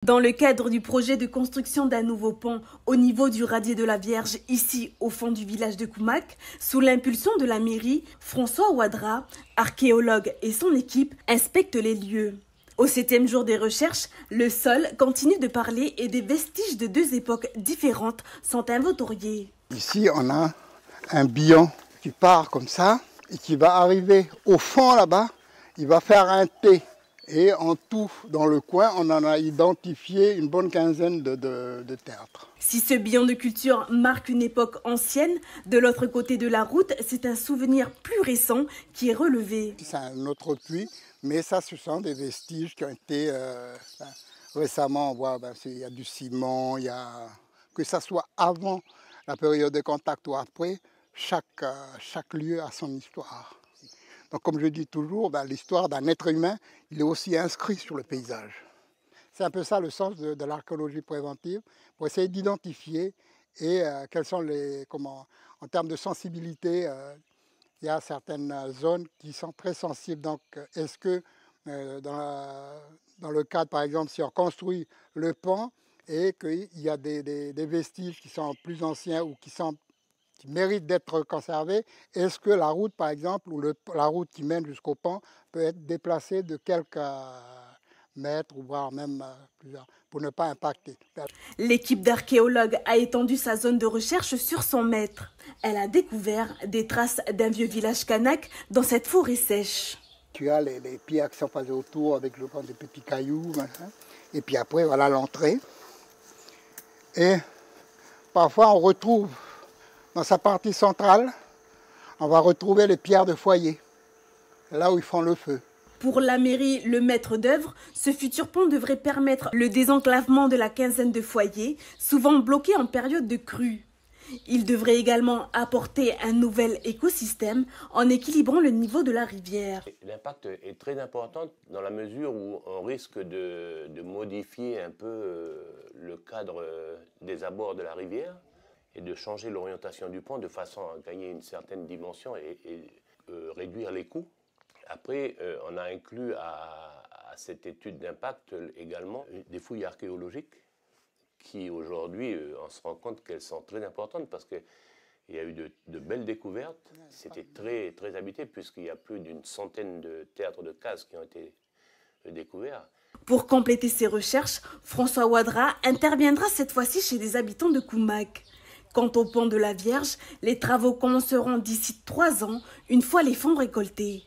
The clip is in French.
Dans le cadre du projet de construction d'un nouveau pont au niveau du radier de la Vierge, ici au fond du village de Koumak, sous l'impulsion de la mairie, François Ouadra, archéologue et son équipe inspectent les lieux. Au 7e jour des recherches, le sol continue de parler et des vestiges de deux époques différentes sont inventoriés. Ici, on a un bion qui part comme ça et qui va arriver au fond là-bas. Il va faire un T. Et en tout, dans le coin, on en a identifié une bonne quinzaine de tertres. Si ce bion de culture marque une époque ancienne, de l'autre côté de la route, c'est un souvenir plus récent qui est relevé. C'est un autre puits, mais ça, ce sont des vestiges qui ont été récemment. On voit il y a du ciment, que ça soit avant la période de contact ou après, chaque lieu a son histoire. Donc, comme je dis toujours, l'histoire d'un être humain, il est aussi inscrit sur le paysage. C'est un peu ça le sens de l'archéologie préventive, pour essayer d'identifier et quels sont en termes de sensibilité, il y a certaines zones qui sont très sensibles. Donc, est-ce que dans le cadre, par exemple, si on construit le pont et qu'il y a des vestiges qui sont plus anciens ou qui mérite d'être conservé, est-ce que la route, par exemple, ou la route qui mène jusqu'au pont peut être déplacée de quelques mètres, ou voire même plusieurs, pour ne pas impacter. L'équipe d'archéologues a étendu sa zone de recherche sur 100 mètres. Elle a découvert des traces d'un vieux village kanak dans cette forêt sèche. Tu as les pierres qui sont passées autour avec, je pense, des petits cailloux, et puis après, voilà l'entrée. Et parfois, on retrouve dans sa partie centrale, on va retrouver les pierres de foyer, là où ils font le feu. Pour la mairie, le maître d'œuvre, ce futur pont devrait permettre le désenclavement de la quinzaine de foyers, souvent bloqués en période de crue. Il devrait également apporter un nouvel écosystème en équilibrant le niveau de la rivière. L'impact est très important dans la mesure où on risque de modifier un peu le cadre des abords de la rivière et de changer l'orientation du pont de façon à gagner une certaine dimension et réduire les coûts. Après, on a inclus à cette étude d'impact également des fouilles archéologiques qui aujourd'hui, on se rend compte qu'elles sont très importantes parce qu'il y a eu de belles découvertes. C'était très, très habité puisqu'il y a plus d'une centaine de théâtres de cases qui ont été découverts. Pour compléter ses recherches, François Ouadra interviendra cette fois-ci chez des habitants de Koumak. Quant au pont de la Vierge, les travaux commenceront d'ici 3 ans, une fois les fonds récoltés.